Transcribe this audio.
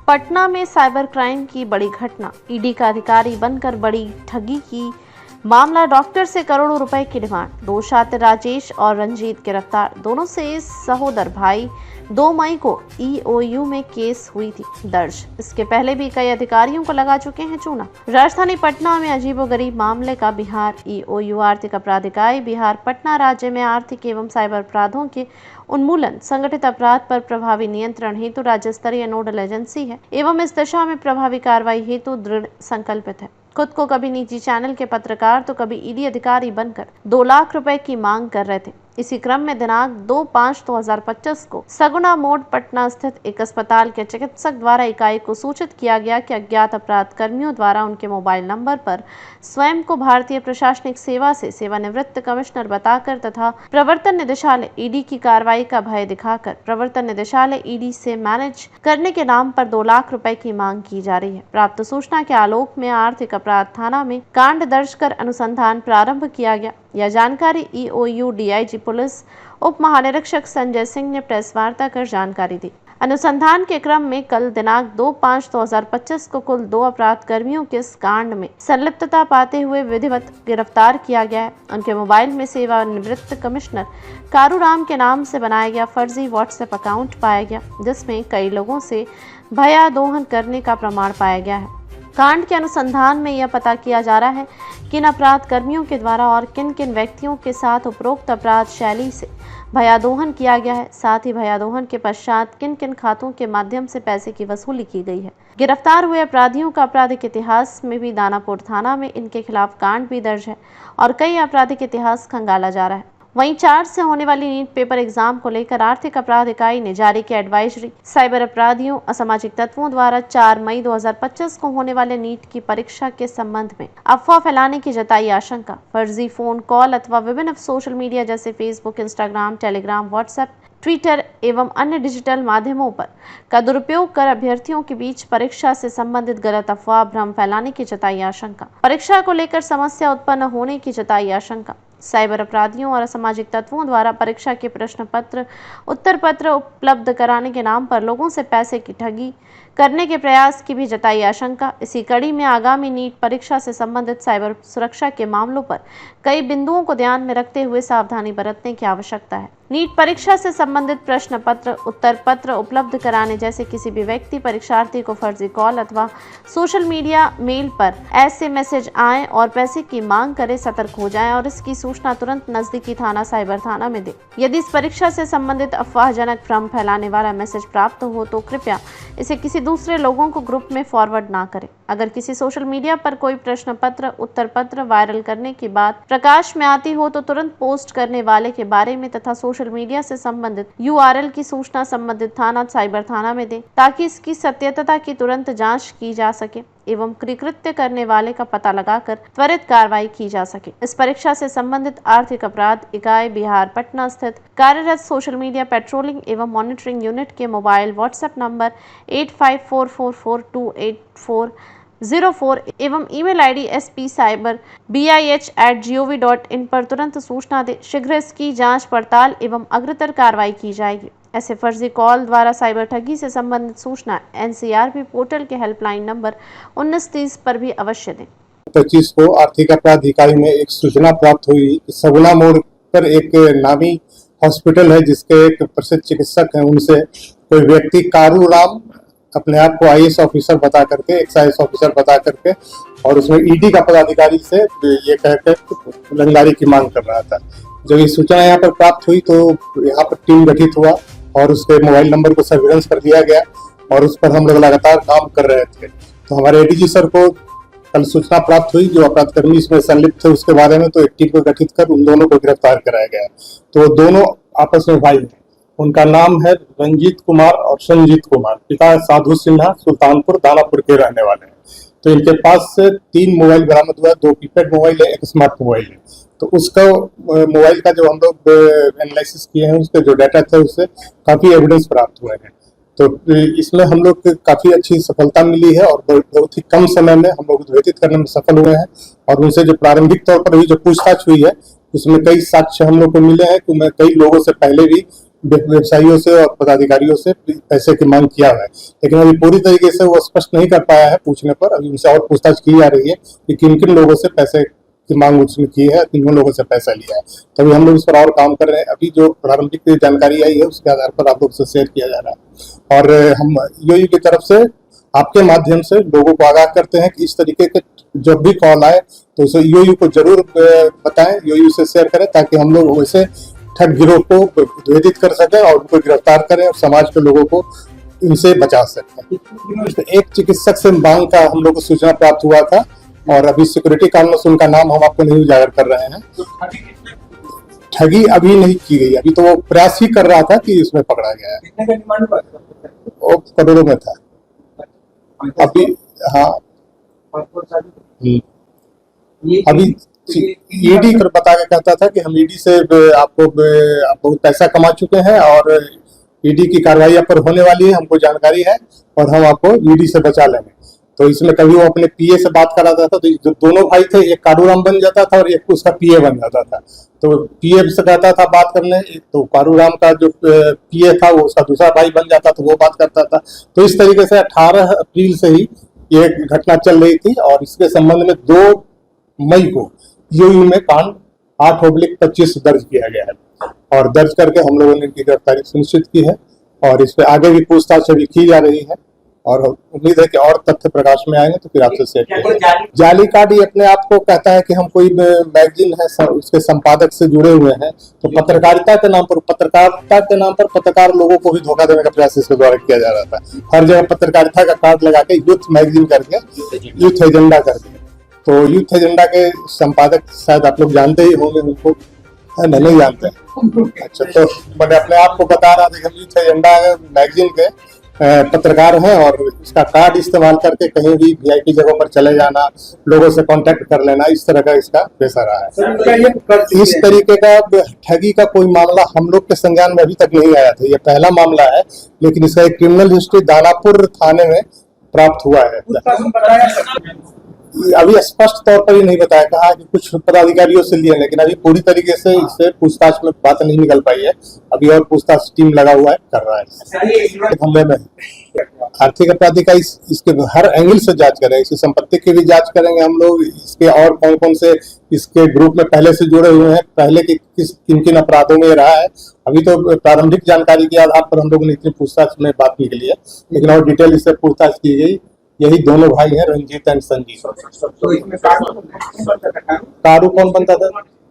पटना में cyber crime की बड़ी घटना, ईडी का अधिकारी बनकर बड़ी ठगी की मामला, डॉक्टर से करोड़ों रुपए की डिमांड। दो छात्र राजेश और रंजीत गिरफ्तार, दोनों से सहोदर भाई। 2 मई को ईओयू में केस हुई थी दर्ज। इसके पहले भी कई अधिकारियों को लगा चुके हैं चूना। राजधानी पटना में अजीबोगरीब मामले का बिहार ईओयू आर्थिक अपराध इकाई बिहार पटना राज्य में आर्थिक एवं साइबर अपराधों के उन्मूलन, संगठित अपराध पर प्रभावी नियंत्रण हेतु राज्य स्तरीय नोडल एजेंसी है एवं इस दिशा में प्रभावी कार्रवाई हेतु दृढ़ संकल्पित है। खुद को कभी निजी चैनल के पत्रकार तो कभी ईडी अधिकारी बनकर 2 लाख रुपए की मांग कर रहे थे। इसी क्रम में दिनांक 2/5/2025 को सगुना मोड़ पटना स्थित एक अस्पताल के चिकित्सक द्वारा इकाई को सूचित किया गया कि अज्ञात अपराध कर्मियों द्वारा उनके मोबाइल नंबर पर स्वयं को भारतीय प्रशासनिक सेवा से सेवानिवृत्त कमिश्नर बताकर तथा प्रवर्तन निदेशालय ईडी की कार्रवाई का भय दिखाकर प्रवर्तन निदेशालय ईडी से मैनेज करने के नाम पर 2 लाख रुपए की मांग की जा रही है। प्राप्त सूचना के आलोक में आर्थिक अपराध थाना में कांड दर्ज कर अनुसंधान प्रारंभ किया गया। यह जानकारी ईओयू डीआईजी पुलिस उप महानिरीक्षक संजय सिंह ने प्रेस वार्ता कर जानकारी दी। अनुसंधान के क्रम में कल दिनांक 2/5/2025 को कुल 2 अपराध कर्मियों के इस कांड में संलिप्तता पाते हुए विधिवत गिरफ्तार किया गया है। उनके मोबाइल में सेवानिवृत्त कमिश्नर कारूराम के नाम से बनाया गया फर्जी व्हाट्सएप अकाउंट पाया गया, जिसमें कई लोगों से भयादोहन करने का प्रमाण पाया गया है। कांड के अनुसंधान में यह पता किया जा रहा है कि इन अपराध कर्मियों के द्वारा और किन किन व्यक्तियों के साथ उपरोक्त अपराध शैली से भयादोहन किया गया है, साथ ही भयादोहन के पश्चात किन किन खातों के माध्यम से पैसे की वसूली की गई है। गिरफ्तार हुए अपराधियों का आपराधिक इतिहास में भी दानापुर थाना में इनके खिलाफ कांड भी दर्ज है और कई आपराधिक इतिहास खंगाला जा रहा है। वहीं 4 से होने वाली नीट पेपर एग्जाम को लेकर आर्थिक अपराध इकाई ने जारी किया एडवाइजरी। साइबर अपराधियों, असामाजिक तत्वों द्वारा 4 मई 2025 को होने वाले नीट की परीक्षा के संबंध में अफवाह फैलाने की जताई आशंका। फर्जी फोन कॉल अथवा विभिन्न सोशल मीडिया जैसे Facebook, Instagram, Telegram, WhatsApp, Twitter एवं अन्य डिजिटल माध्यमों पर का दुरुपयोग कर अभ्यर्थियों के बीच परीक्षा से संबंधित गलत अफवाह, भ्रम फैलाने की जताई आशंका। परीक्षा को लेकर समस्या उत्पन्न होने की जताई आशंका। साइबर अपराधियों और असामाजिक तत्वों द्वारा परीक्षा के प्रश्न पत्र, उत्तर पत्र उपलब्ध कराने के नाम पर लोगों से पैसे की ठगी करने के प्रयास की भी जताई आशंका। इसी कड़ी में आगामी नीट परीक्षा से संबंधित साइबर सुरक्षा के मामलों पर कई बिंदुओं को ध्यान में रखते हुए सावधानी बरतने की आवश्यकता है। नीट परीक्षा से संबंधित प्रश्न पत्र, उत्तर पत्र उपलब्ध कराने जैसे किसी भी व्यक्ति परीक्षार्थी को फर्जी कॉल अथवा सोशल मीडिया मेल पर ऐसे मैसेज आए और पैसे की मांग करे, सतर्क हो जाएं और इसकी सूचना तुरंत नजदीकी थाना साइबर थाना में दे। यदि इस परीक्षा से संबंधित अफवाहजनक भ्रम फैलाने वाला मैसेज प्राप्त हो तो कृपया इसे किसी दूसरे लोगों को ग्रुप में फॉरवर्ड ना करें। अगर किसी सोशल मीडिया पर कोई प्रश्न पत्र, उत्तर पत्र वायरल करने की बात प्रकाश में आती हो तो तुरंत पोस्ट करने वाले के बारे में तथा सोशल मीडिया से संबंधित यूआरएल की सूचना संबंधित थाना साइबर थाना में दें, ताकि इसकी सत्यता की तुरंत जांच की जा सके एवं कृत्य करने वाले का पता लगाकर त्वरित कार्रवाई की जा सके। इस परीक्षा से संबंधित आर्थिक अपराध इकाई बिहार पटना स्थित कार्यरत सोशल मीडिया पेट्रोलिंग एवं मॉनिटरिंग यूनिट के मोबाइल व्हाट्सएप नंबर 8544442804 एवं ईमेल आईडी spcyberbih@gov.in पर तुरंत सूचना दे। शीघ्र इसकी जांच पड़ताल एवं अग्रतर कार्रवाई की जाएगी। ऐसे फर्जी कॉल द्वारा साइबर ठगी से संबंधित सूचना एनसीआरबी पोर्टल के हेल्पलाइन नंबर 1930 पर भी अवश्य दें। 25 को आर्थिक अपराध इकाई में एक सूचना प्राप्त हुई कि सगुना मोड़ पर एक नामी हॉस्पिटल है जिसके एक प्रसिद्ध चिकित्सक हैं, उनसे कोई व्यक्ति कारूराम अपने आप को आईएएस ऑफिसर बता करके, एक्साइज ऑफिसर बता करके और उसमें ईडी का पदाधिकारी से ये कहकर रंगदारी की मांग कर रहा था। जब ये सूचना यहाँ पर प्राप्त हुई तो यहाँ पर टीम गठित हुआ और उसके मोबाइल नंबर को सर्विलेंस कर दिया गया और उस पर हम लोग लगातार काम कर रहे थे। तो हमारे एडीजी सर को कल सूचना प्राप्त हुई जो अपराधकर्मी इसमें संलिप्त थे उसके बारे में, तो एक टीम को गठित कर उन दोनों को गिरफ्तार कराया गया। तो दोनों आपस में भाई हैं। उनका नाम है रंजीत कुमार और संजीत कुमार। पिता साधु सिन्हा सुल्तानपुर दानापुर के रहने वाले हैं। तो इनके पास से 3 मोबाइल बरामद हुआ, 2 कीपैड मोबाइल है, एक स्मार्ट मोबाइल है। तो उसका मोबाइल का जो हम लोग एनालिसिस किए हैं, उसके जो डाटा थे उससे काफी एविडेंस प्राप्त हुए हैं। तो इसमें हम लोग काफी अच्छी सफलता मिली है और बहुत ही कम समय में हम लोग उद्भेदित करने में सफल हुए हैं। और उनसे जो प्रारंभिक तौर पर हुई जो पूछताछ हुई है उसमें कई साक्ष्य हम लोग को मिले हैं कि मैं कई लोगों से पहले भी व्यवसायियों से और पदाधिकारियों से पैसे की मांग किया है, लेकिन अभी पूरी तरीके से वो स्पष्ट नहीं कर पाया है पूछने पर। अभी उनसे और पूछताछ की जा रही है कि किन किन लोगों से पैसे की मांग उसने की है, किन लोगों से पैसा लिया है। तभी हम लोग इस पर और काम कर रहे हैं। अभी जो प्रारंभिक जानकारी आई है उसके आधार पर आप लोग से शेयर किया जा रहा है, और हम ईओयू की तरफ से आपके माध्यम से लोगों को आगाह करते हैं कि इस तरीके के जब भी कॉल आए तो उसे ईओयू को जरूर बताएं, ईओयू से शेयर करें, ताकि हम लोग वैसे ठग गिरोह को भेदित कर सकें और उनको गिरफ्तार करें और समाज के लोगों को इनसे बचा सकें। एक चिकित्सक से मांग का हम लोग को सूचना प्राप्त हुआ था, और अभी सिक्योरिटी कारणों से उनका नाम हम आपको नहीं उजागर कर रहे हैं। ठगी अभी नहीं की गई, अभी तो वो प्रयास ही कर रहा था कि इसमें पकड़ा गया है। कितने का डिमांड हुआ था? वो करोड़ों में था अभी। हाँ, अभी ईडी कर बता के कहता था कि हम ईडी से आपको बहुत पैसा कमा चुके हैं और ईडी की कार्रवाई आप पर होने वाली है, हमको जानकारी है और हम आपको ईडी से बचा लेंगे। तो इसमें कभी वो अपने पीए से बात कराता था, तो जो दोनों भाई थे, एक कारूराम बन जाता था और एक उसका पीए बन जाता था। तो पीए से कहता था बात करने, तो कारूराम का जो पीए था वो उसका दूसरा भाई बन जाता, तो वो बात करता था। तो इस तरीके से 18 अप्रैल से ही ये घटना चल रही थी, और इसके संबंध में 2 मई को ईओयू में कांड 8/25 दर्ज किया गया है, और दर्ज करके हम लोगों ने इनकी गिरफ्तारी सुनिश्चित की है, और इस पे आगे भी पूछताछ अभी की जा रही है, और उम्मीद है कि और तथ्य प्रकाश में आएंगे तो फिर आपसे शेयर करेंगे। जाली कार्ड ये अपने आप को कहता है कि हम कोई मैगजीन है उसके संपादक से जुड़े हुए हैं, तो पत्रकारिता के नाम पर पत्रकार लोगों को भी धोखा देने का प्रयास इसके द्वारा किया जा रहा था। हर जगह पत्रकारिता का कार्ड लगा के यूथ मैगजीन करके, यूथ एजेंडा करके, तो यूथ एजेंडा के संपादक शायद आप लोग जानते ही होंगे उनको, नहीं जानते? अच्छा, तो मैंने अपने आप को बता रहा था कि हम यूथ एजेंडा मैगजीन के पत्रकार हैं, और इसका कार्ड इस्तेमाल करके कहीं भी वीआईपी जगहों पर चले जाना, लोगों से कांटेक्ट कर लेना, इस तरह का इसका पेशा रहा है। इस तरीके का ठगी का कोई मामला हम लोग के संज्ञान में अभी तक नहीं आया था, ये पहला मामला है, लेकिन इसका एक क्रिमिनल हिस्ट्री दानापुर थाने में प्राप्त हुआ है। अभी स्पष्ट तौर पर ही नहीं बताया, कहा कि कुछ पदाधिकारियों से लिए, लेकिन अभी पूरी तरीके से इससे पूछताछ में बात नहीं निकल पाई है। अभी और पूछताछ टीम लगा हुआ है, कर रहा है। हमले में आर्थिक अपराधी का इसके हर एंगल से जांच करेंगे, इसकी संपत्ति की भी जांच करेंगे हम लोग, इसके और कौन कौन से इसके ग्रुप में पहले से जुड़े हुए हैं, पहले के किन किन अपराधों में रहा है। अभी तो प्रारंभिक जानकारी के आधार पर हम लोग ने इतनी पूछताछ में बात निकली है, लेकिन और डिटेल इससे पूछताछ की गई। यही दोनों भाई हैं, रंजीत एंड संजीव। तो इसमें कारू कारू कौन बनता था?